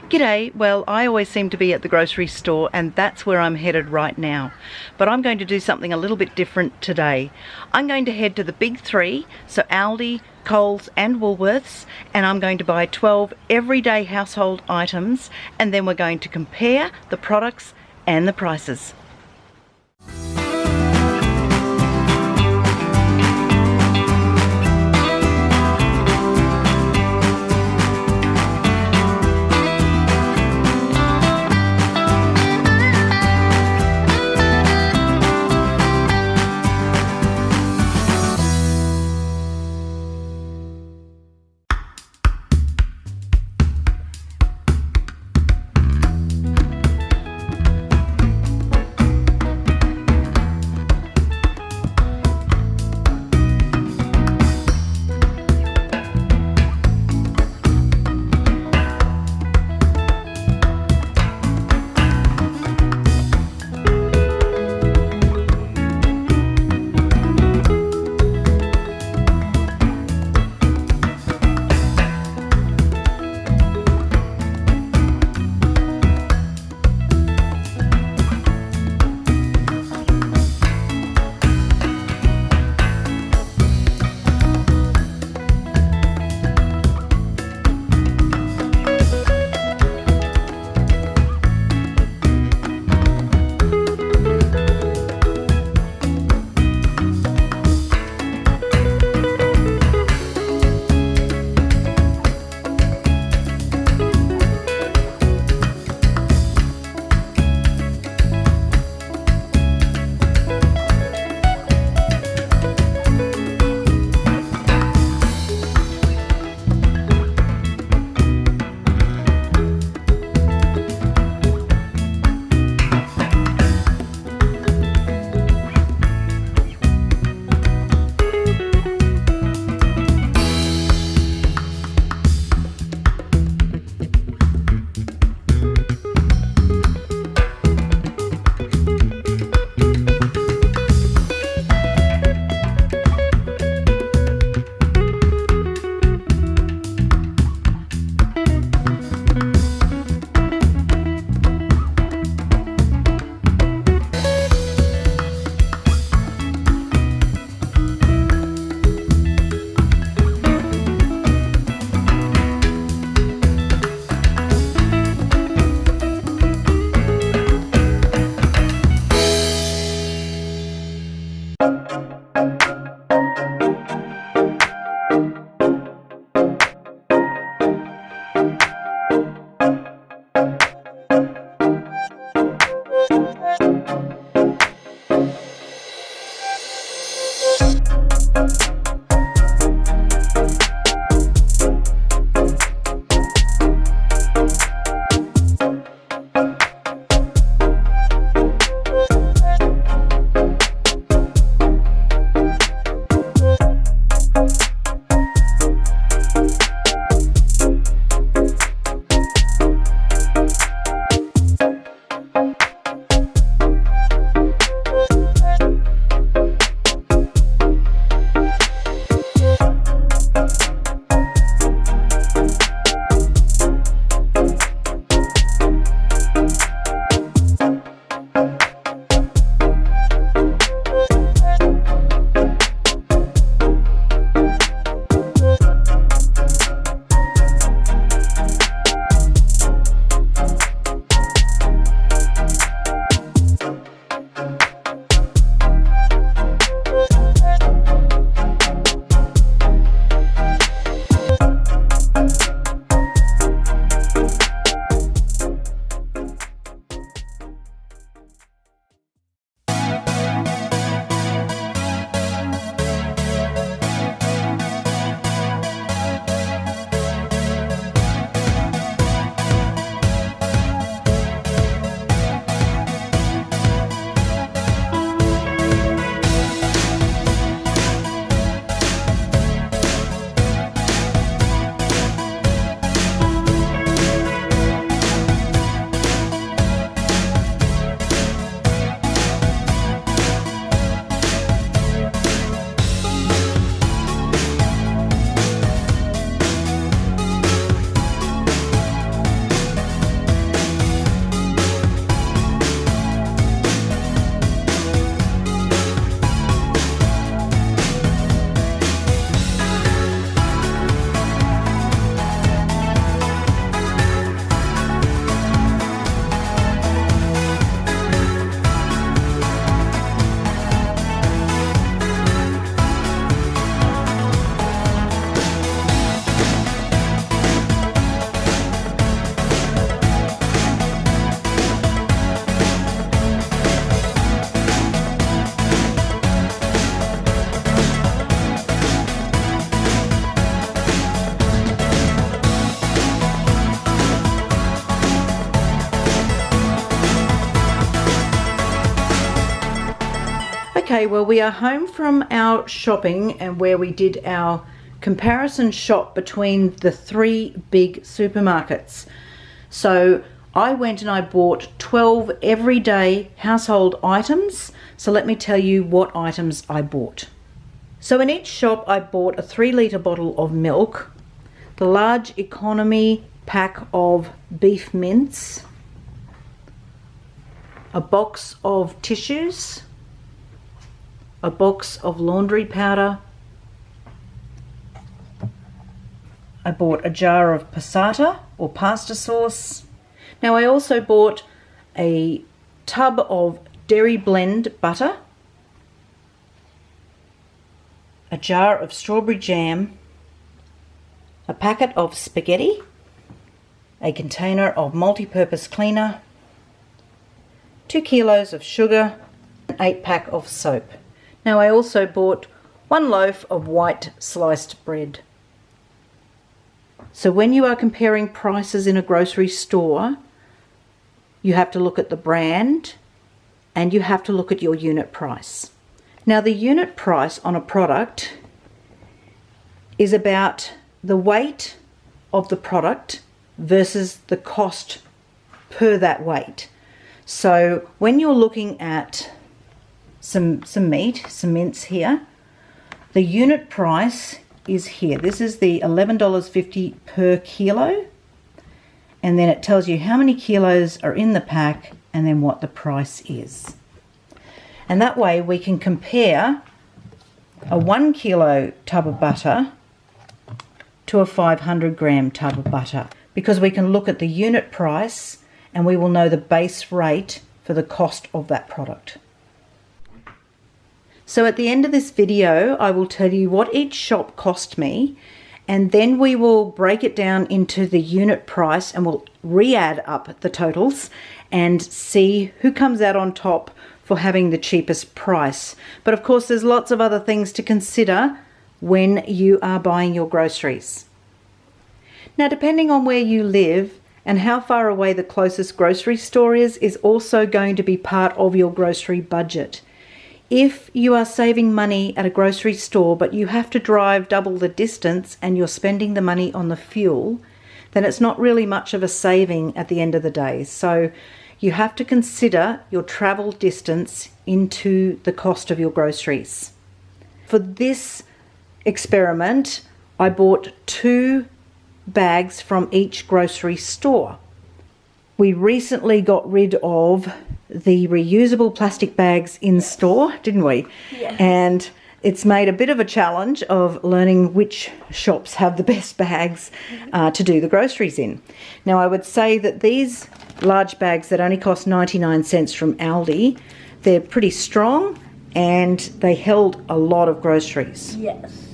G'day, well I always seem to be at the grocery store and that's where I'm headed right now. But I'm going to do something a little bit different today. I'm going to head to the big three, so Aldi, Coles and Woolworths, and I'm going to buy 12 everyday household items, and then we're going to compare the products and the prices. Okay, well, we are home from our shopping and where we did our comparison shop between the 3 big supermarkets. So I went and I bought 12 everyday household items. So let me tell you what items I bought. So in each shop I bought a 3-litre bottle of milk, the large economy pack of beef mince, a box of tissues, a box of laundry powder. I bought a jar of passata or pasta sauce. Now I also bought a tub of dairy blend butter, a jar of strawberry jam, a packet of spaghetti, a container of MultiPurpose Cleaner, 2 kilos of sugar, an 8-pack of soap. Now I also bought 1 loaf of white sliced bread. So when you are comparing prices in a grocery store, you have to look at the brand and you have to look at your unit price. Now the unit price on a product is about the weight of the product versus the cost per that weight. So when you're looking at some meat, some mince here, the unit price is here. This is the $11.50 per kilo, and then it tells you how many kilos are in the pack and then what the price is. And that way we can compare a 1 kilo tub of butter to a 500 gram tub of butter, because we can look at the unit price and we will know the base rate for the cost of that product. So at the end of this video, I will tell you what each shop cost me, and then we will break it down into the unit price and we'll re-add up the totals and see who comes out on top for having the cheapest price. But of course, there's lots of other things to consider when you are buying your groceries. Now, depending on where you live and how far away the closest grocery store is also going to be part of your grocery budget. If you are saving money at a grocery store but you have to drive double the distance and you're spending the money on the fuel, then it's not really much of a saving at the end of the day. So you have to consider your travel distance into the cost of your groceries. For this experiment, I bought 2 bags from each grocery store. We recently got rid of the reusable plastic bags in store, didn't we? Yeah. And it's made a bit of a challenge of learning which shops have the best bags to do the groceries in. Now I would say that these large bags that only cost 99 cents from Aldi, they're pretty strong and they held a lot of groceries. Yes.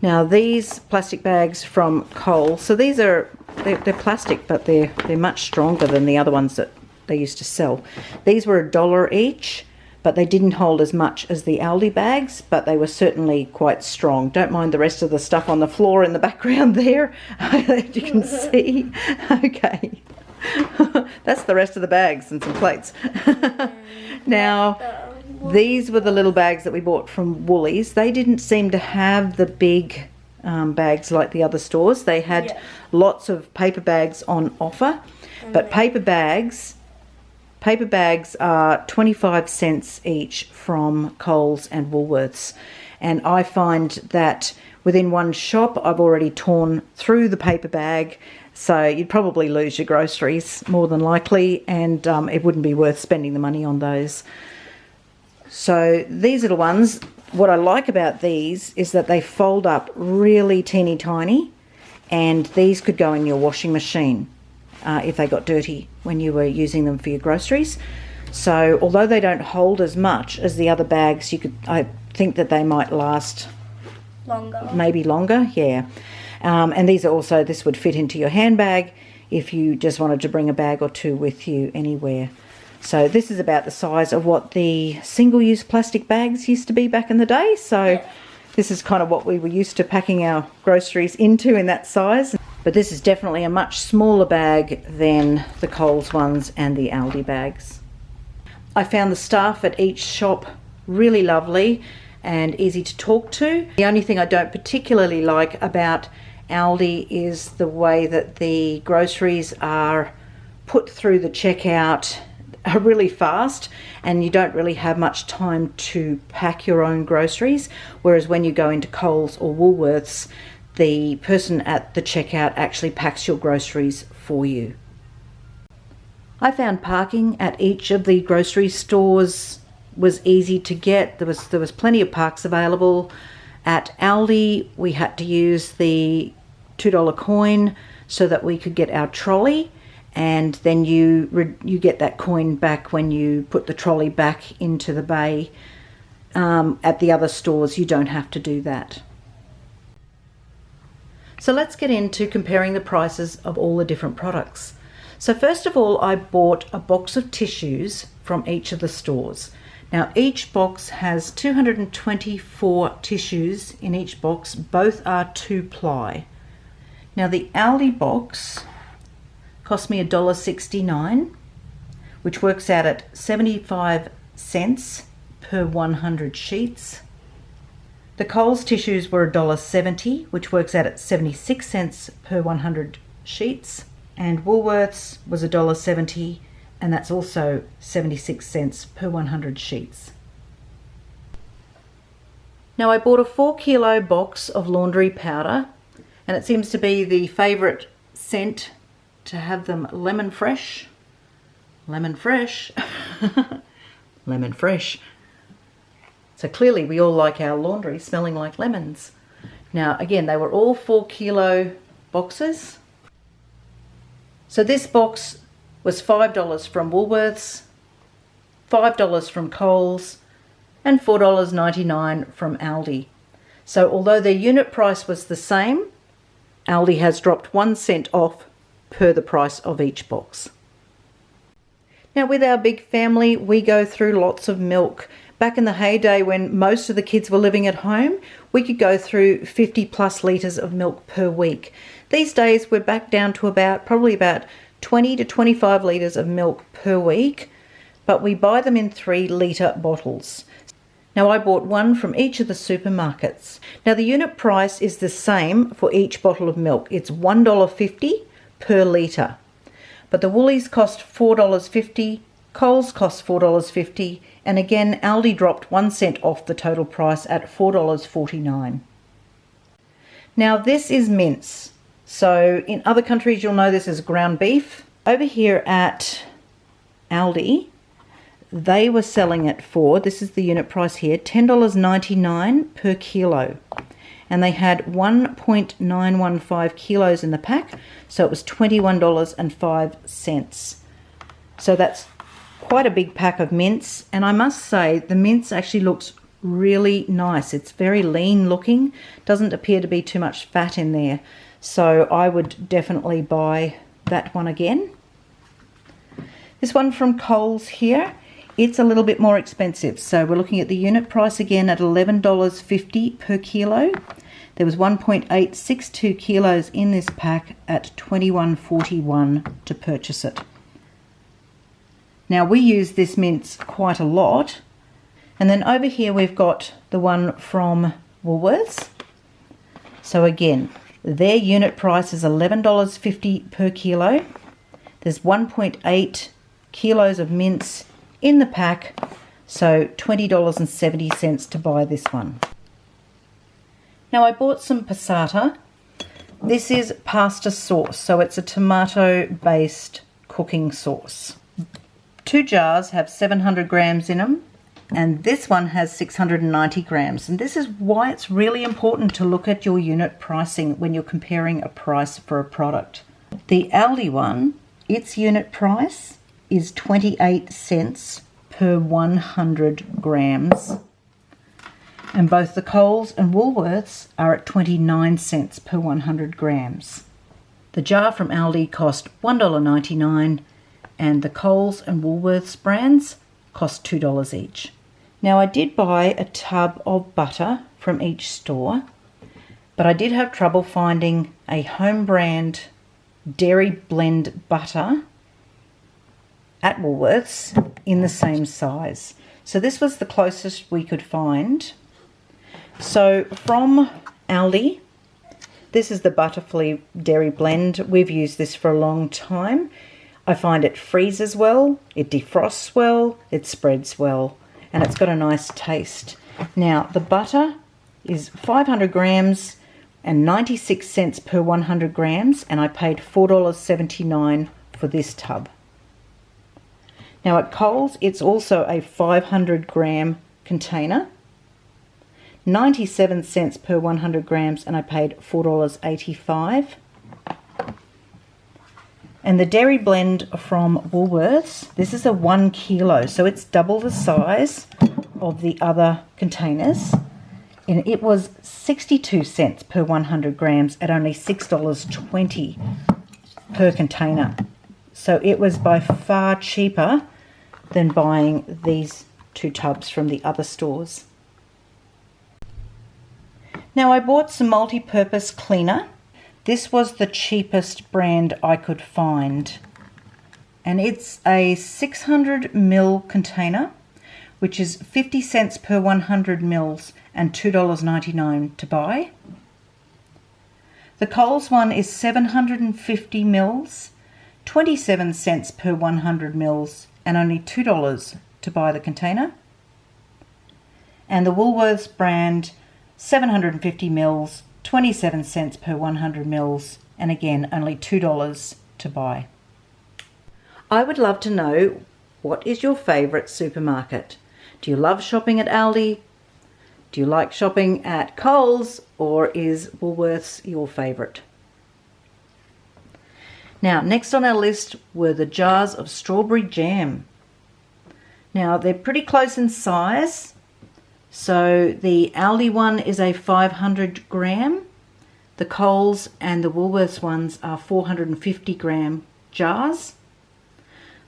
Now these plastic bags from Coles, so these are, they're plastic, but they're much stronger than the other ones that they used to sell. These were $1 each, but they didn't hold as much as the Aldi bags, but they were certainly quite strong. Don't mind the rest of the stuff on the floor in the background there that you can see. Okay. That's the rest of the bags and some plates. Now, these were the little bags that we bought from Woolies. They didn't seem to have the big bags like the other stores. They had lots of paper bags on offer, but paper bags are 25 cents each from Coles and Woolworths. And I find that within one shop, I've already torn through the paper bag. So you'd probably lose your groceries more than likely, and it wouldn't be worth spending the money on those. So these little ones, what I like about these is that they fold up really teeny tiny, and these could go in your washing machine if they got dirty when you were using them for your groceries. So although they don't hold as much as the other bags, I think that they might last longer. Maybe longer, yeah. And these are also, this would fit into your handbag if you just wanted to bring a bag or two with you anywhere. So this is about the size of what the single-use plastic bags used to be back in the day. So this is kind of what we were used to packing our groceries into in that size. But this is definitely a much smaller bag than the Coles ones and the Aldi bags. I found the staff at each shop really lovely and easy to talk to. The only thing I don't particularly like about Aldi is the way that the groceries are put through the checkout really fast, and you don't really have much time to pack your own groceries, whereas when you go into Coles or Woolworths, the person at the checkout actually packs your groceries for you. I found parking at each of the grocery stores was easy to get. There was plenty of parks available. At Aldi, we had to use the $2 coin so that we could get our trolley, and then you get that coin back when you put the trolley back into the bay. At the other stores, you don't have to do that. So let's get into comparing the prices of all the different products. So first of all, I bought a box of tissues from each of the stores. Now each box has 224 tissues in each box. Both are 2-ply. Now the Aldi box cost me $1.69, which works out at 75 cents per 100 sheets. The Coles tissues were $1.70, which works out at 76 cents per 100 sheets. And Woolworths was $1.70, and that's also 76 cents per 100 sheets. Now I bought a 4-kilo box of laundry powder, and it seems to be the favourite scent to have them lemon fresh. Lemon fresh. Lemon fresh. So clearly we all like our laundry smelling like lemons. Now again, they were all 4-kilo boxes. So this box was $5 from Woolworths, $5 from Coles, and $4.99 from Aldi. So although their unit price was the same, Aldi has dropped 1 cent off per the price of each box. Now with our big family, we go through lots of milk. Back in the heyday when most of the kids were living at home, we could go through 50+ litres of milk per week. These days we're back down to probably about 20 to 25 litres of milk per week, but we buy them in 3-litre bottles. Now I bought one from each of the supermarkets. Now the unit price is the same for each bottle of milk. It's $1.50 per litre. But the Woolies cost $4.50, Coles cost $4.50, and again Aldi dropped 1 cent off the total price at $4.49. Now this is mince. So in other countries you'll know this as ground beef. Over here at Aldi, they were selling it for, this is the unit price here, $10.99 per kilo. And they had 1.915 kilos in the pack, so it was $21.05. So that's quite a big pack of mince, and I must say the mince actually looks really nice. It's very lean looking, doesn't appear to be too much fat in there, so I would definitely buy that one again. This one from Coles here, it's a little bit more expensive, so we're looking at the unit price again at $11.50 per kilo. There was 1.862 kilos in this pack at $21.41 to purchase it. Now we use this mince quite a lot. And then over here we've got the one from Woolworths. So again, their unit price is $11.50 per kilo. There's 1.8 kilos of mince in the pack, so $20.70 to buy this one. Now I bought some passata. This is pasta sauce, so it's a tomato-based cooking sauce. 2 jars have 700 grams in them, and this one has 690 grams. And this is why it's really important to look at your unit pricing when you're comparing a price for a product. The Aldi one, its unit price is 28 cents per 100 grams. And both the Coles and Woolworths are at 29 cents per 100 grams. The jar from Aldi cost $1.99, and the Coles and Woolworths brands cost $2 each. Now I did buy a tub of butter from each store, but I did have trouble finding a home brand dairy blend butter at Woolworths in the same size. So this was the closest we could find. So from Aldi, this is the Butterfly Dairy Blend. We've used this for a long time. I find it freezes well, it defrosts well, it spreads well, and it's got a nice taste. Now, the butter is 500 grams and 96 cents per 100 grams, and I paid $4.79 for this tub. Now at Coles, it's also a 500 gram container, 97 cents per 100 grams, and I paid $4.85. And the Dairy Blend from Woolworths, this is a 1 kilo, so it's double the size of the other containers. And it was 62 cents per 100 grams at only $6.20 per container. So it was by far cheaper than buying these 2 tubs from the other stores. Now I bought some MultiPurpose Cleaner. This was the cheapest brand I could find. And it's a 600 ml container, which is 50 cents per 100 mils and $2.99 to buy. The Coles one is 750 mils, 27 cents per 100 mils and only $2 to buy the container. And the Woolworths brand, 750 mils, 27 cents per 100 mils, and again only $2 to buy. I would love to know, what is your favourite supermarket? Do you love shopping at Aldi? Do you like shopping at Coles, or is Woolworths your favourite? Now, next on our list were the jars of strawberry jam. Now, they're pretty close in size. So the Aldi one is a 500 gram. The Coles and the Woolworths ones are 450 gram jars.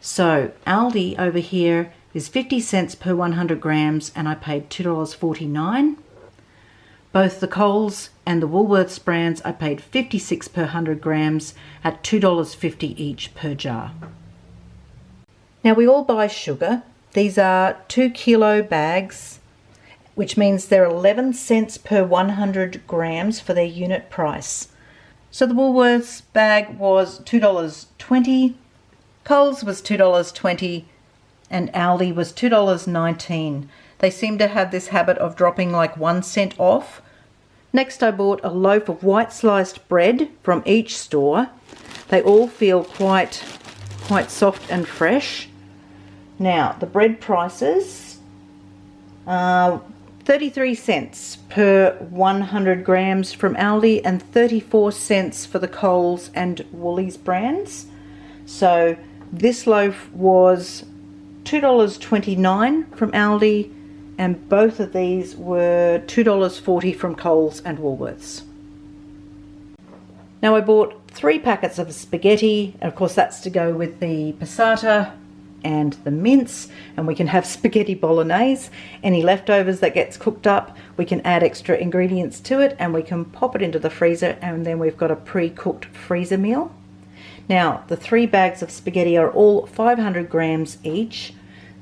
So Aldi over here is 50 cents per 100 grams and I paid $2.49. Both the Coles and the Woolworths brands I paid 56 per 100 grams at $2.50 each per jar. Now we all buy sugar. These are 2 kilo bags, which means they're 11 cents per 100 grams for their unit price. So the Woolworths bag was $2.20, Coles was $2.20, and Aldi was $2.19. They seem to have this habit of dropping like 1 cent off. Next I bought a loaf of white sliced bread from each store. They all feel quite soft and fresh. Now the bread prices, 33 cents per 100 grams from Aldi and 34 cents for the Coles and Woolies brands. So this loaf was $2.29 from Aldi, and both of these were $2.40 from Coles and Woolworths. Now I bought 3 packets of spaghetti, and of course that's to go with the passata and the mince, and we can have spaghetti bolognese. Any leftovers that gets cooked up, we can add extra ingredients to it and we can pop it into the freezer, and then we've got a pre-cooked freezer meal. Now the 3 bags of spaghetti are all 500 grams each.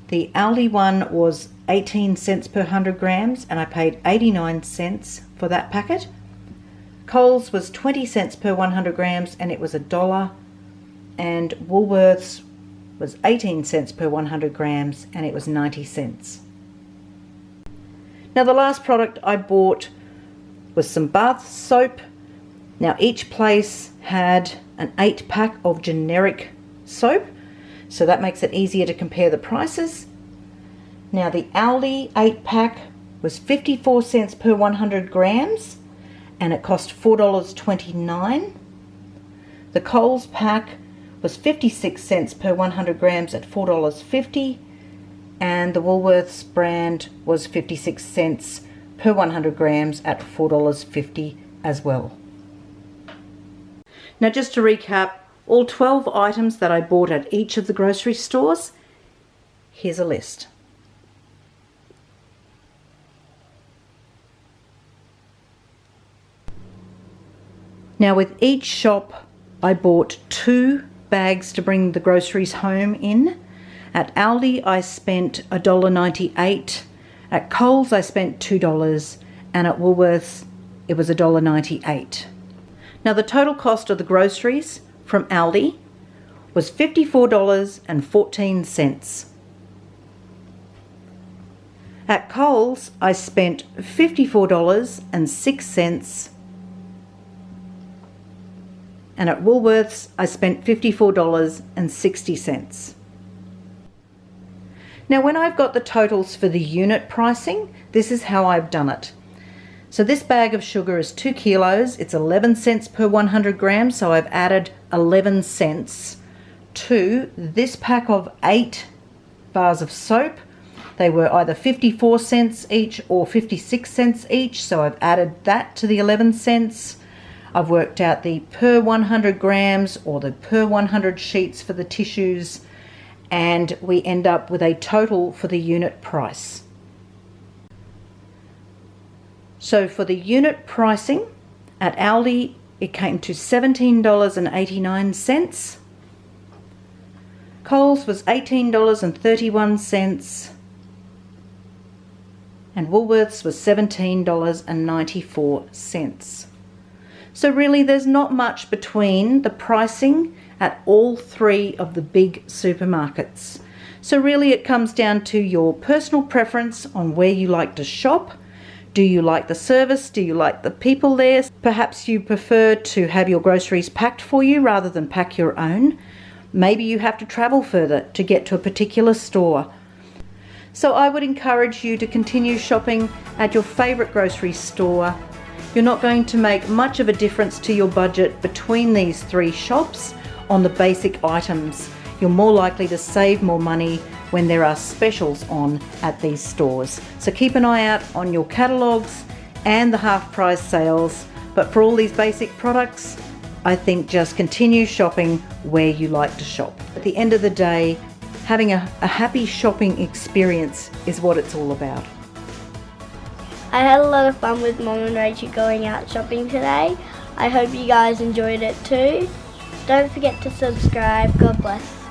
The Aldi one was 18 cents per 100 grams and I paid 89 cents for that packet. Coles was 20 cents per 100 grams and it was $1, and Woolworths was 18 cents per 100 grams and it was 90 cents. Now the last product I bought was some bath soap. Now each place had an 8-pack of generic soap, so that makes it easier to compare the prices. Now the Aldi 8-pack was 54 cents per 100 grams and it cost $4.29. The Coles pack was 56 cents per 100 grams at $4.50, and the Woolworths brand was 56 cents per 100 grams at $4.50 as well. Now just to recap, all 12 items that I bought at each of the grocery stores, here's a list. Now with each shop I bought 2 bags to bring the groceries home in. At Aldi I spent $1.98, at Coles I spent $2, and at Woolworths it was $1.98. Now the total cost of the groceries from Aldi was $54.14. At Coles I spent $54.06, and at Woolworths I spent $54.60. Now when I've got the totals for the unit pricing, this is how I've done it. So this bag of sugar is 2 kilos, it's 11 cents per 100 grams, so I've added 11 cents to this pack of 8 bars of soap. They were either 54 cents each or 56 cents each, so I've added that to the 11 cents. I've worked out the per 100 grams or the per 100 sheets for the tissues, and we end up with a total for the unit price. So for the unit pricing, at Aldi it came to $17.89. Coles was $18.31, and Woolworths was $17.94. So really there's not much between the pricing at all three of the big supermarkets. So really it comes down to your personal preference on where you like to shop. Do you like the service? Do you like the people there? Perhaps you prefer to have your groceries packed for you rather than pack your own. Maybe you have to travel further to get to a particular store. So I would encourage you to continue shopping at your favourite grocery store. You're not going to make much of a difference to your budget between these three shops on the basic items. You're more likely to save more money when there are specials on at these stores. So keep an eye out on your catalogues and the half price sales. But for all these basic products, I think just continue shopping where you like to shop. At the end of the day, having a happy shopping experience is what it's all about. I had a lot of fun with Mom and Rachel going out shopping today. I hope you guys enjoyed it too. Don't forget to subscribe. God bless.